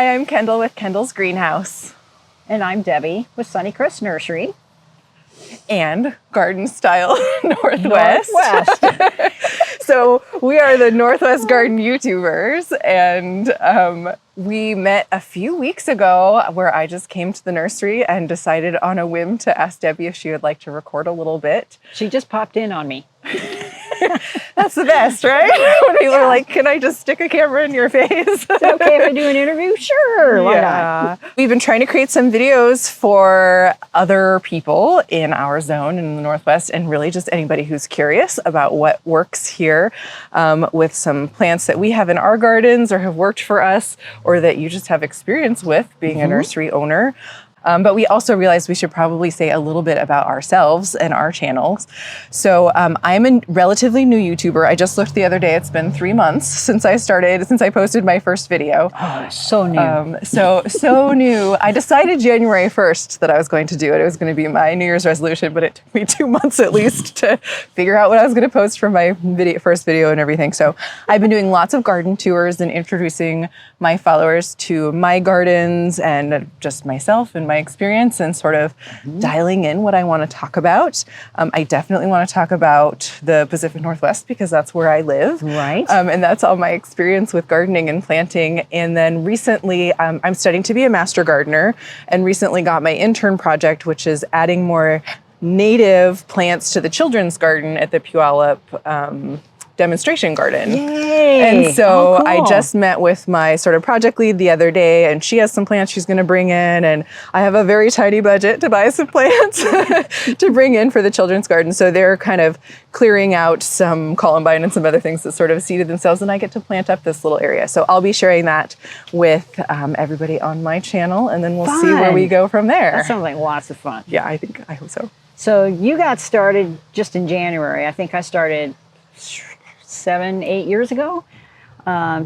Hi, I'm Kendall with Kendall's Greenhouse. And I'm Debbie with Sunnycrest Nursery. And Garden Style Northwest. Northwest. So we are the Northwest Garden YouTubers, and we met a few weeks ago where I just came to the nursery and decided on a whim to ask Debbie if she would like to record a little bit. She just popped in on me. That's the best, right? When people are like, can I just stick a camera in your face? Is it okay if I do an interview? Sure, why not? We've been trying to create some videos for other people in our zone in the Northwest, and really just anybody who's curious about what works here with some plants that we have in our gardens or have worked for us, or that you just have experience with being a nursery owner. But we also realized we should probably say a little bit about ourselves and our channels. So I'm a relatively new YouTuber. I just looked the other day. It's been 3 months since I posted my first video. Oh, so new. So new. I decided January 1st that I was going to do it. It was going to be my New Year's resolution, but it took me 2 months at least to figure out what I was going to post for my first video and everything. So I've been doing lots of garden tours and introducing my followers to my gardens and just myself and my experience, and sort of dialing in what I want to talk about. I definitely want to talk about the Pacific Northwest because that's where I live. Right. And that's all my experience with gardening and planting. And then recently, I'm studying to be a master gardener, and recently got my intern project, which is adding more native plants to the children's garden at the Puyallup demonstration garden. Yay! And so cool. I just met with my sort of project lead the other day, and she has some plants she's going to bring in, and I have a very tiny budget to buy some plants to bring in for the children's garden. So they're kind of clearing out some columbine and some other things that sort of seeded themselves, and I get to plant up this little area. So I'll be sharing that with everybody on my channel, and then we'll see where we go from there. That sounds like lots of fun. Yeah, I hope so. So you got started just in January. I think I started 7-8 years ago,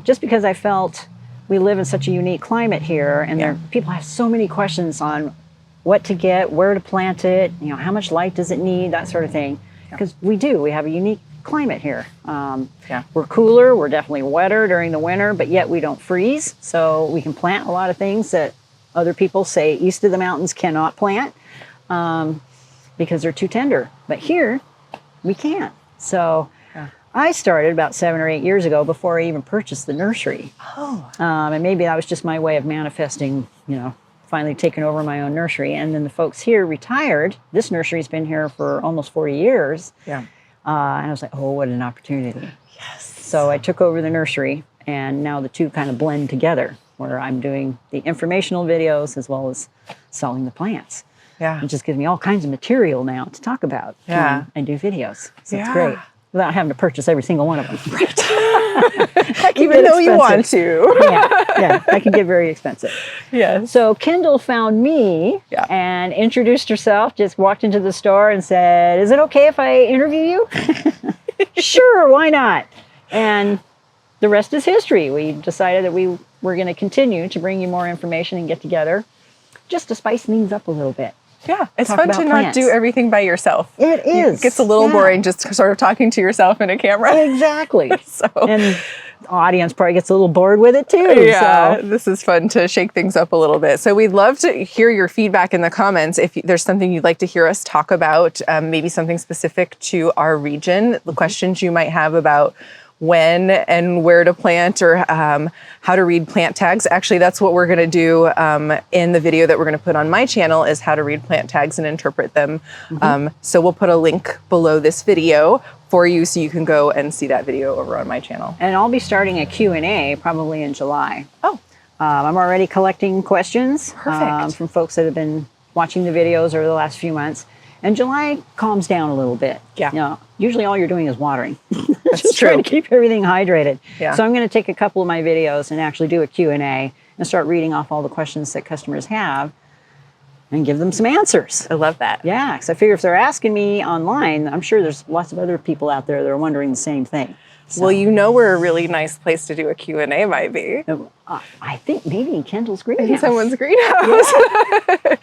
just because I felt we live in such a unique climate here, and people have so many questions on what to get, where to plant it, how much light does it need, that sort of thing. Because we have a unique climate here. We're cooler, we're definitely wetter during the winter, but yet we don't freeze, so we can plant a lot of things that other people say east of the mountains cannot plant because they're too tender. But here, we can. So I started about 7 or 8 years ago before I even purchased the nursery. And maybe that was just my way of manifesting, finally taking over my own nursery. And then the folks here retired. This nursery's been here for almost 40 years. And I was like, oh, what an opportunity. Yes. So I took over the nursery, and now the two kind of blend together, where I'm doing the informational videos as well as selling the plants. It just gives me all kinds of material now to talk about and do videos. So it's great. Without having to purchase every single one of them. Right. Even though you want to. That can get very expensive. Yes. So Kendall found me and introduced herself, just walked into the store and said, is it okay if I interview you? Sure, why not? And the rest is history. We decided that we were going to continue to bring you more information and get together just to spice things up a little bit. Yeah, it's fun to not do everything by yourself. It is. It gets a little boring just sort of talking to yourself in a camera. Exactly. And the audience probably gets a little bored with it too. Yeah, this is fun to shake things up a little bit. So we'd love to hear your feedback in the comments. If there's something you'd like to hear us talk about, maybe something specific to our region, the questions you might have about when and where to plant, or how to read plant tags. Actually, that's what we're going to do in the video that we're going to put on my channel, is how to read plant tags and interpret them. So we'll put a link below this video for you so you can go and see that video over on my channel. And I'll be starting a Q&A probably in July. I'm already collecting questions from folks that have been watching the videos over the last few months. And July calms down a little bit. Usually all you're doing is watering. That's just true. trying to keep everything hydrated. So I'm going to take a couple of my videos and actually do a Q&A and start reading off all the questions that customers have and give them some answers. I love that. Yeah, because I figure if they're asking me online, I'm sure there's lots of other people out there that are wondering the same thing. So. Well, where a really nice place to do a Q&A might be. I think maybe in Kendall's In greenhouse. someone's greenhouse.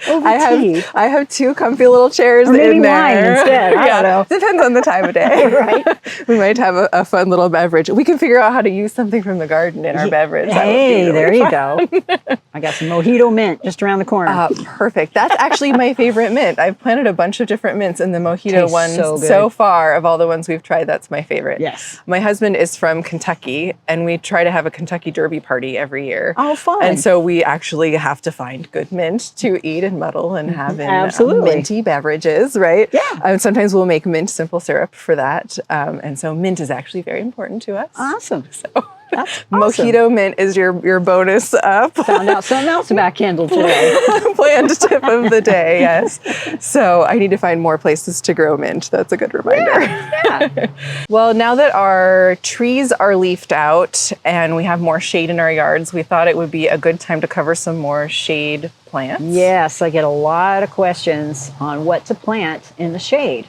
Over tea. I have 2 comfy little chairs Or maybe in there. wine instead. I don't know. Depends on the time of day. Right. We might have a fun little beverage. We can figure out how to use something from the garden in our beverage. That would be Hey, really there fun. you go. I got some mojito mint just around the corner. Perfect. That's actually my favorite mint. I've planted a bunch of different mints, and the mojito Tastes one so good. so far of all the ones we've tried, that's my favorite. Yes. My husband is from Kentucky, and we try to have a Kentucky Derby party every year. Oh, fun. And so we actually have to find good mint to eat and muddle and have in Absolutely. minty beverages, right? Yeah. And sometimes we'll make mint simple syrup for that. And so mint is actually very important to us. Awesome. So That's awesome. mojito mint is your bonus up. Found out something else about Kendall today. Planned tip of the day, yes. So I need to find more places to grow mint. That's a good reminder. Yeah. Well, now that our trees are leafed out and we have more shade in our yards, we thought it would be a good time to cover some more shade plants. Yes, I get a lot of questions on what to plant in the shade.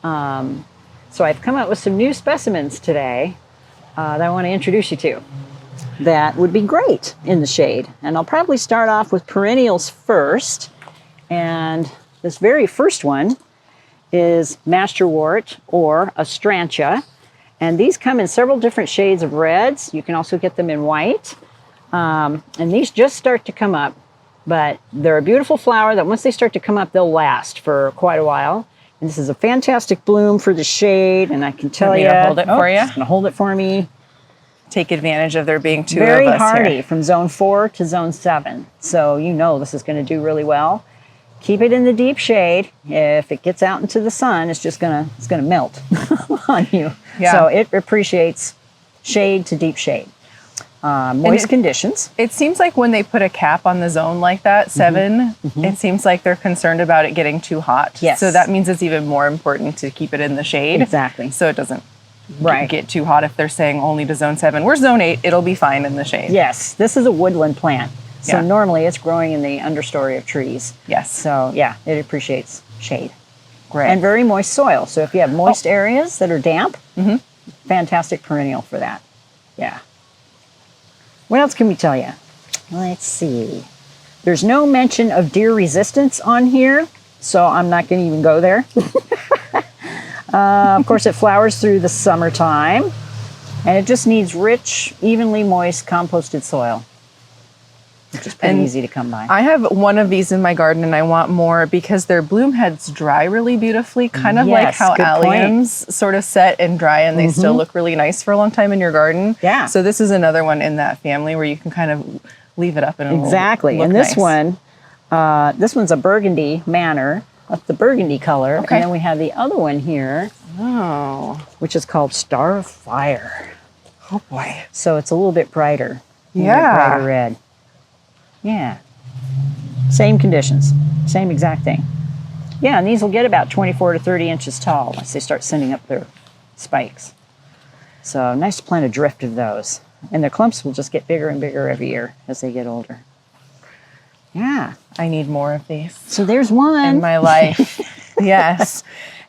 So I've come up with some new specimens today that I want to introduce you to. That would be great in the shade. And I'll probably start off with perennials first. And this very first one is Masterwort or Astrantia. And these come in several different shades of reds. You can also get them in white. And these just start to come up, but they're a beautiful flower that once they start to come up, they'll last for quite a while. And this is a fantastic bloom for the shade. And I can tell Want me you. to hold it for you? It's going to hold it for me. Take advantage of there being 2 Very of us hardy here. from zone 4 to zone 7. So you know this is going to do really well. Keep it in the deep shade. If it gets out into the sun, it's gonna melt on you. Yeah. So it appreciates shade to deep shade. Moist conditions. It seems like when they put a cap on the zone like that, 7, it seems like they're concerned about it getting too hot. Yes. So that means it's even more important to keep it in the shade. Exactly. So it doesn't Right. get too hot if they're saying only to zone 7. We're zone 8, it'll be fine in the shade. Yes, this is a woodland plant. So Yeah. normally it's growing in the understory of trees. Yes. So yeah, it appreciates shade. Great. And very moist soil. So if you have moist areas that are damp, fantastic perennial for that. Yeah. What else can we tell you? Let's see. There's no mention of deer resistance on here, so I'm not going to even go there. Of course, it flowers through the summertime, and it just needs rich, evenly moist, composted soil, which is pretty easy to come by. I have one of these in my garden and I want more because their bloom heads dry really beautifully, kind of like Yes, how good point. alliums sort of set and dry and they still look really nice for a long time in your garden. Yeah. So this is another one in that family where you can kind of leave it up and Exactly. it'll look And this nice. this one's a Burgandy Manor. That's the burgundy color. Okay. And then we have the other one here, Oh. which is called Star of Fire. Oh boy. So it's a little bit brighter. A little bit Yeah. brighter red. Yeah. Same conditions. Same exact thing. Yeah, and these will get about 24 to 30 inches tall once they start sending up their spikes. So nice to plant a drift of those. And their clumps will just get bigger and bigger every year as they get older. Yeah. I need more of these So there's one. in my life. Yes.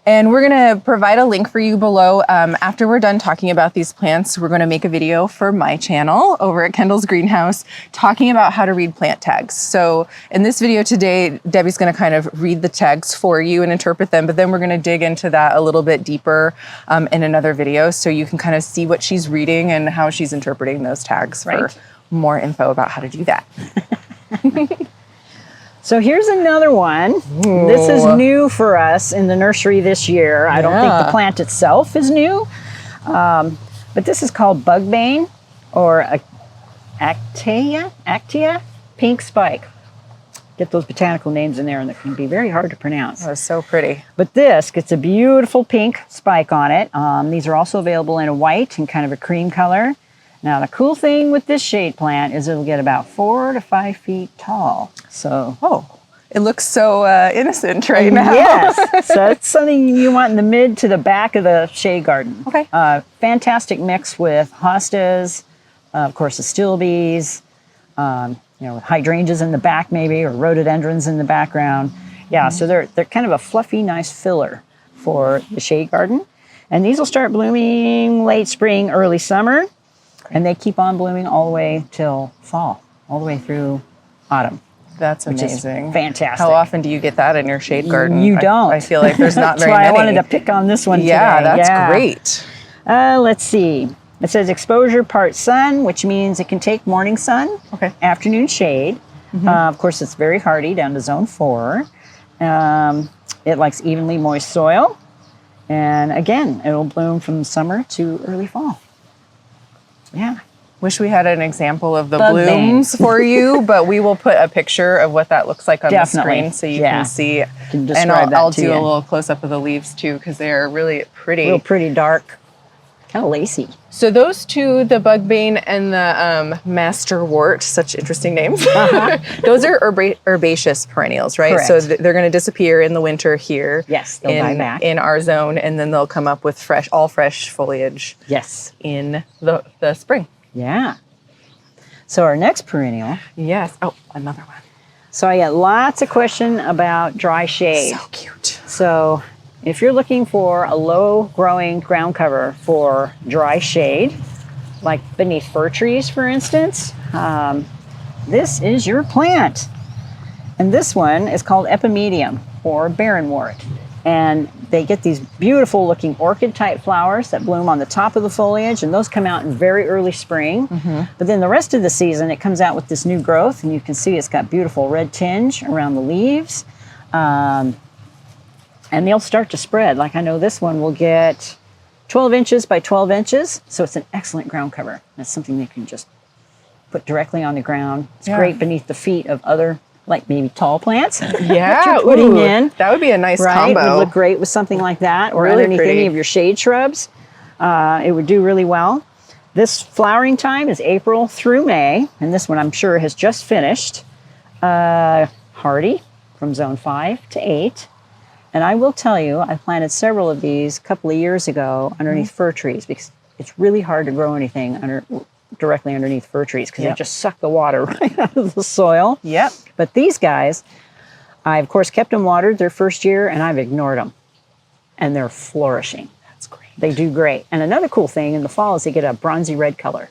And we're going to provide a link for you below. After we're done talking about these plants, we're going to make a video for my channel over at Kendall's Greenhouse talking about how to read plant tags. So in this video today, Debbie's going to kind of read the tags for you and interpret them, but then we're going to dig into that a little bit deeper in another video so you can kind of see what she's reading and how she's interpreting those tags for Right. more info about how to do that. So here's another one. This is new for us in the nursery this year. I don't think the plant itself is new, but this is called Bugbane or Actea pink spike. Get those botanical names in there and it can be very hard to pronounce. That was so pretty. But this gets a beautiful pink spike on it. These are also available in a white and kind of a cream color. Now, the cool thing with this shade plant is it'll get about 4 to 5 feet tall. So, It looks so innocent right now. yes. So it's something you want in the mid to the back of the shade garden. Okay. Fantastic mix with hostas, of course, astilbes, with hydrangeas in the back maybe, or rhododendrons in the background. Yeah, so they're kind of a fluffy, nice filler for the shade garden. And these will start blooming late spring, early summer. And they keep on blooming all the way till fall, all the way through autumn. That's which amazing. Is fantastic. How often do you get that in your shade garden? You don't. I feel like there's not very why many. I wanted to pick on this one yeah, today. That's great. Let's see. It says exposure part sun, which means it can take morning sun, afternoon shade. Of course, it's very hardy down to zone 4. It likes evenly moist soil. And again, it'll bloom from summer to early fall. Yeah. Wish we had an example of the Bug blooms for you, but we will put a picture of what that looks like on the screen so you can see. Can and I'll do a little close up of the leaves too, because they're really pretty. Real pretty dark, kind of lacy. So those two, the bugbane and the masterwort, such interesting names. Those are herbaceous perennials, right? Correct. So they're going to disappear in the winter here. Yes, they'll die back in our zone, and then they'll come up with all fresh foliage. Yes, in the spring. Yeah. So our next perennial. Yes. Oh, another one. So I got lots of questions about dry shade. So cute. So if you're looking for a low growing ground cover for dry shade, like beneath fir trees, for instance, this is your plant. And this one is called Epimedium or Barrenwort. And they get these beautiful looking orchid type flowers that bloom on the top of the foliage, and those come out in very early spring. But then the rest of the season, it comes out with this new growth, and you can see it's got beautiful red tinge around the leaves. And they'll start to spread. Like I know this one will get 12 inches by 12 inches, so it's an excellent ground cover. It's something they can just put directly on the ground. It's great beneath the feet of other, like maybe tall plants. Yeah, that you're putting in. That would be a nice combo. It would look great with something like that, or really underneath any of your shade shrubs. It would do really well. This flowering time is April through May, and this one I'm sure has just finished. Hardy from zone 5 to 8. And I will tell you, I planted several of these a couple of years ago underneath fir trees, because it's really hard to grow anything directly underneath fir trees, because they just suck the water right out of the soil. Yep. But these guys, I of course kept them watered their first year, and I've ignored them. And they're flourishing. That's great. They do great. And another cool thing in the fall is they get a bronzy red color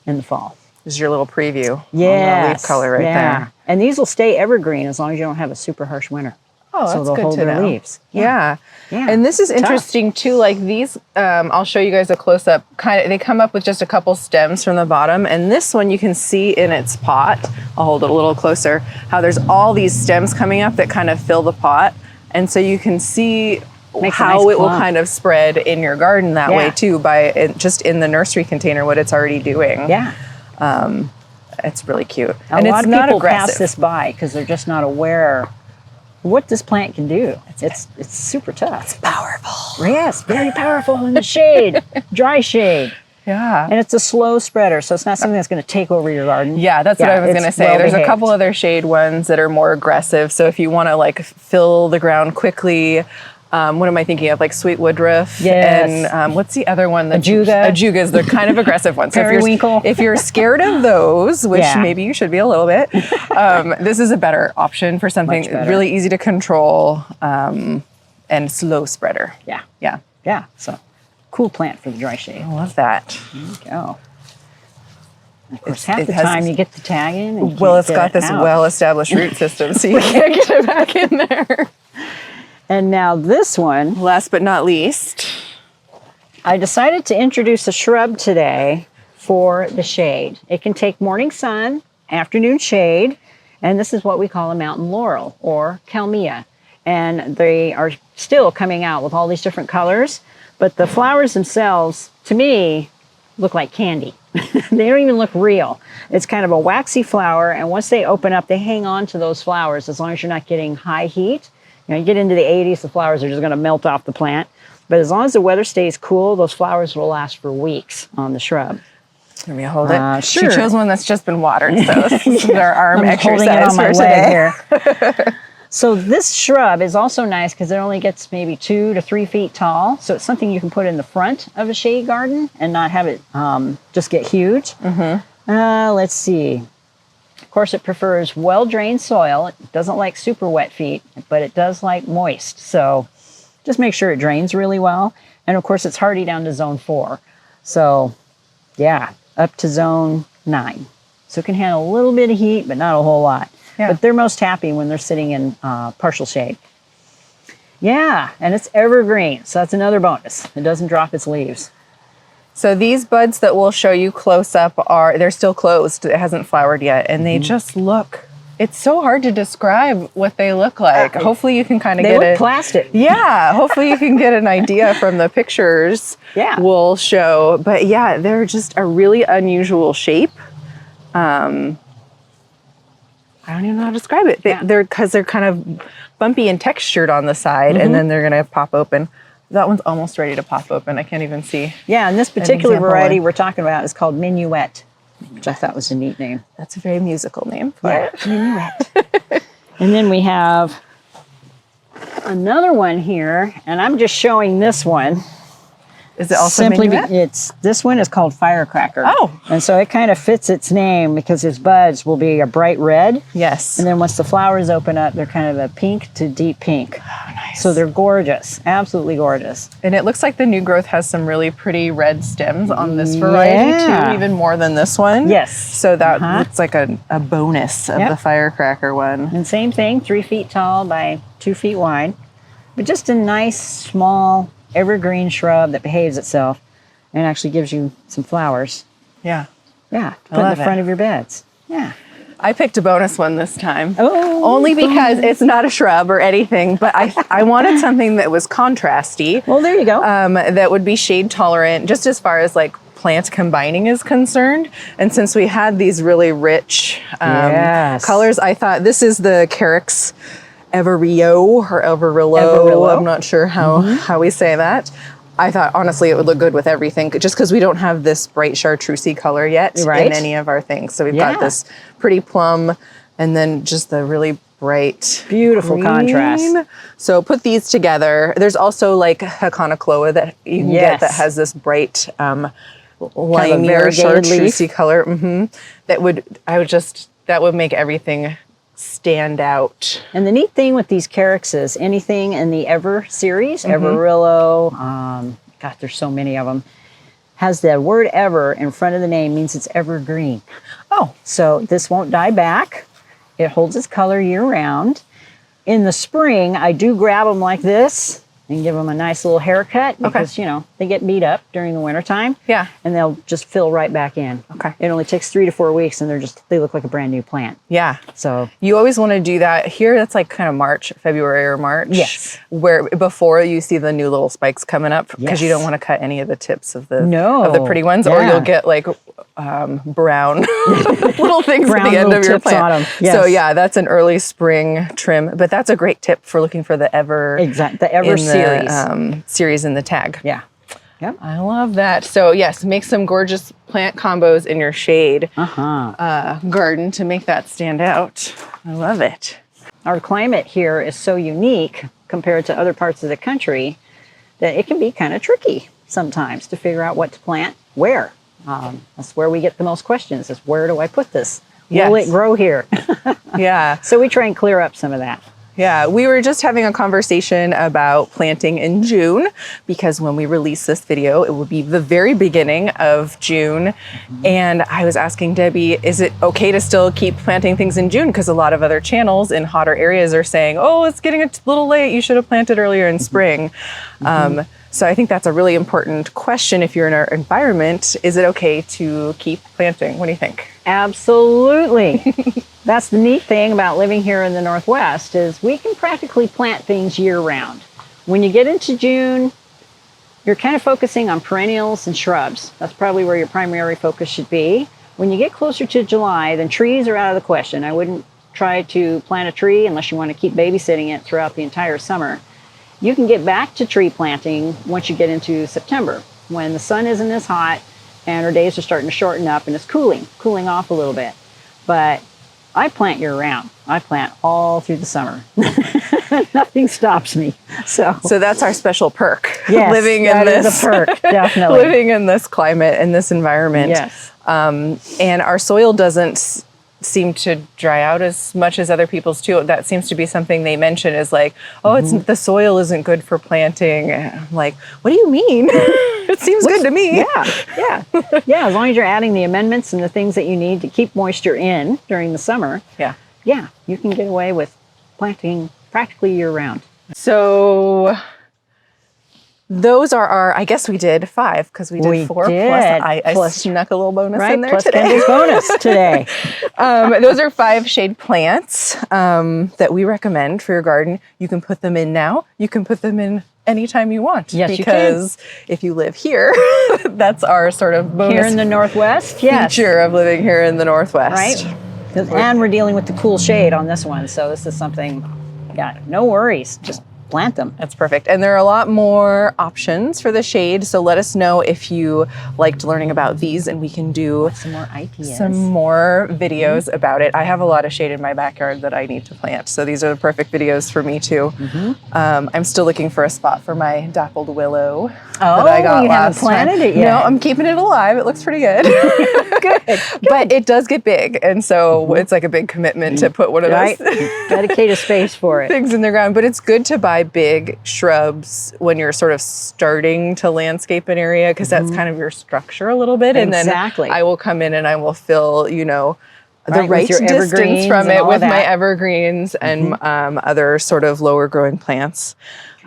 in the fall. This is your little preview on Yes. the leaf color right there. And these will stay evergreen as long as you don't have a super harsh winter. Oh, that's so they'll good hold to their know. leaves. Yeah. Yeah. And this is interesting too. Like these, I'll show you guys a close up. They come up with just a couple stems from the bottom, and this one you can see in its pot. I'll hold it a little closer. How there's all these stems coming up that kind of fill the pot, and so you can see how it will kind of spread in your garden that way too, by just in the nursery container what it's already doing. Yeah. It's really cute. A lot of people pass this by because they're just not aware what this plant can do. It's super tough. It's powerful. Yes, very powerful in the shade, dry shade. Yeah. And it's a slow spreader, so it's not something that's going to take over your garden. Yeah, that's what I was going to say. There's a couple other shade ones that are more aggressive. So if you want to like fill the ground quickly, what am I thinking of? Like sweet woodruff. Yes. And what's the other one? Ajuga. Ajugas, they're kind of aggressive ones. So Periwinkle. if you're scared of those, which maybe you should be a little bit, this is a better option for something really easy to control and slow spreader. Yeah. Yeah. Yeah. So cool plant for the dry shade. I love that. There you go. Of course, half the time you get the tag in. And it's got this well-established root system, so you can't get it back in there. And now this one. Last but not least. I decided to introduce a shrub today for the shade. It can take morning sun, afternoon shade, and this is what we call a mountain laurel or Kalmia. And they are still coming out with all these different colors, but the flowers themselves, to me, look like candy. They don't even look real. It's kind of a waxy flower, and once they open up, they hang on to those flowers as long as you're not getting high heat. You know, you get into the 80s, the flowers are just going to melt off the plant. But as long as the weather stays cool, those flowers will last for weeks on the shrub. Let me hold it. Sure. She chose one that's just been watered, so this is our arm exercise for today. Here. So this shrub is also nice because it only gets maybe 2 to 3 feet tall. So it's something you can put in the front of a shade garden and not have it just get huge. Let's see. Of course, it prefers well-drained soil. It doesn't like super wet feet, but it does like moist. So just make sure it drains really well. And of course, it's hardy down to zone 4. So yeah, up to zone 9. So it can handle a little bit of heat, but not a whole lot. Yeah. But they're most happy when they're sitting in partial shade. Yeah, and it's evergreen, so that's another bonus. It doesn't drop its leaves. So these buds that we'll show you close up they're still closed. It hasn't flowered yet. And they just look, it's so hard to describe what they look like. Hopefully you can kind of get They it. look plastic. Yeah, hopefully you can get an idea from the pictures Yeah. we'll show. But yeah, they're just a really unusual shape. I don't even know how to describe it. They're kind of bumpy and textured on the side, and then they're gonna pop open. That one's almost ready to pop open. I can't even see. Yeah, and this particular example variety one. we're talking about is called Minuet, which I thought was a neat name. That's a very musical name for Yeah, it. Minuet. And then we have another one here, and I'm just showing this one. Is it also Simply Minuet? this one is called Firecracker. Oh. And so it kind of fits its name because its buds will be a bright red. Yes. And then once the flowers open up, they're kind of a pink to deep pink. Oh, nice. So they're gorgeous, absolutely gorgeous. And it looks like the new growth has some really pretty red stems on this variety Yeah. too, even more than this one. Yes. So that looks like a bonus of Yep. the Firecracker one. And same thing, 3 feet tall by 2 feet wide. But just a nice, small, evergreen shrub that behaves itself and actually gives you some flowers. Yeah. Yeah, to put in love the front it. of your beds. Yeah. I picked a bonus one this time. Oh, Only because it's not a shrub or anything, but I wanted something that was contrasty. well, there you go. That would be shade tolerant, just as far as like plant combining is concerned. And since we had these really rich Yes. colors, I thought this is the Carex Everillo or Everillo. I'm not sure how we say that. I thought honestly it would look good with everything, just because we don't have this bright chartreusey color yet Right. in any of our things. So we've Yeah. got this pretty plum, and then just the really bright, Beautiful green. contrast. So put these together. There's also like Haconocloa that you can get that has this bright limey or variegated chartreusey leaf. color. That would make everything stand out. And the neat thing with these Carexes, anything in the Ever series, Everillo, God, there's so many of them, has the word ever in front of the name, means it's evergreen. Oh, So this won't die back. It holds its color year round. In the spring, I do grab them like this and give them a nice little haircut because, you know, they get beat up during the wintertime. Yeah. And they'll just fill right back in. Okay. It only takes 3 to 4 weeks and they look like a brand new plant. yeah. So You always want to do that here. That's like kind of February or March. Yes. Where before you see the new little spikes coming up, because you Yes. don't want to cut any of the tips of the pretty ones, or Yeah. you'll get like brown little things Brown at the end little of your tips plant. on 'em. So Yes. yeah, that's an early spring trim. But that's a great tip for looking for the Ever the Ever in series. the series in the tag. Yeah. Yep. I love that. So yes, make some gorgeous plant combos in your shade garden to make that stand out. I love it. Our climate here is so unique compared to other parts of the country that it can be kind of tricky sometimes to figure out what to plant where. That's where we get the most questions is where do I put this? Will Yes. it grow here? Yeah. So we try and clear up some of that. Yeah, we were just having a conversation about planting in June, because when we release this video, it will be the very beginning of June. And I was asking Debbie, is it okay to still keep planting things in June? Because a lot of other channels in hotter areas are saying, oh, it's getting a little late. You should have planted earlier in spring. So I think that's a really important question. If you're in our environment, is it okay to keep planting? What do you think? Absolutely. That's the neat thing about living here in the Northwest is we can practically plant things year round. When you get into June, you're kind of focusing on perennials and shrubs. That's probably where your primary focus should be. When you get closer to July, then trees are out of the question. I wouldn't try to plant a tree unless you want to keep babysitting it throughout the entire summer. You can get back to tree planting once you get into September, when the sun isn't as hot and our days are starting to shorten up and it's cooling off a little bit. But I plant year round. I plant all through the summer. Nothing stops me. So that's our special perk. yes, living in that this is a perk, definitely. living in this climate and this environment. Yes. And our soil doesn't seem to dry out as much as other people's too. That seems to be something they mention is like, oh, it's the soil isn't good for planting. I'm like, what do you mean? It seems good to me. Yeah. As long as you're adding the amendments and the things that you need to keep moisture in during the summer. Yeah, you can get away with planting practically year round. So those are our, I guess we did 5 because we did 4. I snuck a little bonus in there plus today. Kendall's bonus today. Those are 5 shade plants that we recommend for your garden. You can put them in now. You can put them in anytime you want. Yes, because if you live here, that's our sort of bonus here in the Northwest. Feature of living here in the Northwest. Right. And we're dealing with the cool shade on this one, so this is something. Yeah, no worries. Just plant them. That's perfect. And there are a lot more options for the shade. So let us know if you liked learning about these and we can do some more ideas. Some more videos about it. I have a lot of shade in my backyard that I need to plant. So these are the perfect videos for me too. I'm still looking for a spot for my dappled willow that I got you haven't planted it yet? No, I'm keeping it alive. It looks pretty good. Good. But it does get big. And so it's like a big commitment to put one of those dedicate a space for it. things in the ground. But it's good to buy big shrubs when you're sort of starting to landscape an area because that's kind of your structure a little bit. And then I will come in and I will fill, the right distance from it with my evergreens and other sort of lower growing plants.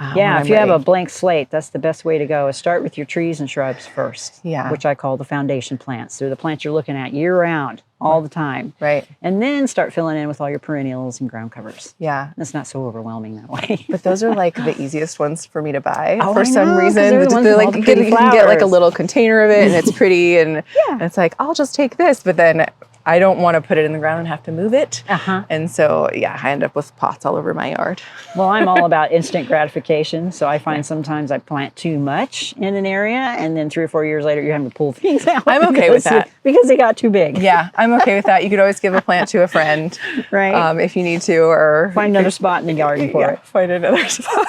If you have a blank slate, that's the best way to go, is start with your trees and shrubs first, which I call the foundation plants. They're the plants you're looking at year round, all the time. Right. And then start filling in with all your perennials and ground covers. Yeah. It's not so overwhelming that way. But those are like the easiest ones for me to buy for I some know, reason. they're like you can get like a little container of it and it's pretty and it's like, I'll just take this. But then I don't want to put it in the ground and have to move it. And so, I end up with pots all over my yard. Well, I'm all about instant gratification. So I find sometimes I plant too much in an area and then 3 or 4 years later you're having to pull things out. I'm okay with that. Because they got too big. Yeah, I'm okay with that. You could always give a plant to a friend. Right. If you need to, or find another spot in the garden for it. Find another spot.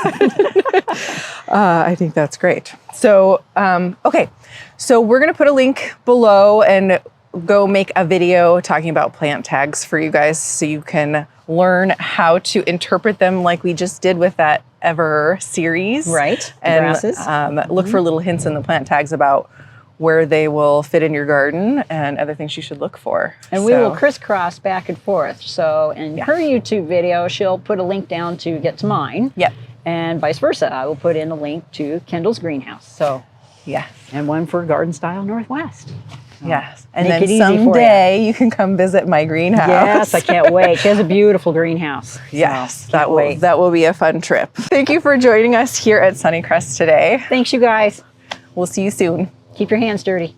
I think that's great. So, okay. So we're going to put a link below and go make a video talking about plant tags for you guys so you can learn how to interpret them like we just did with that Ever series. Right. And grasses. Look for little hints in the plant tags about where they will fit in your garden and other things you should look for. And we will crisscross back and forth. So in her YouTube video, she'll put a link down to get to mine. Yep. And vice versa. I will put in a link to Kendall's greenhouse. So and one for Garden Style Northwest. Yes. And then someday you can come visit my greenhouse. Yes, I can't wait. She has a beautiful greenhouse. Yes, that will be a fun trip. Thank you for joining us here at Sunnycrest today. Thanks, you guys. We'll see you soon. Keep your hands dirty.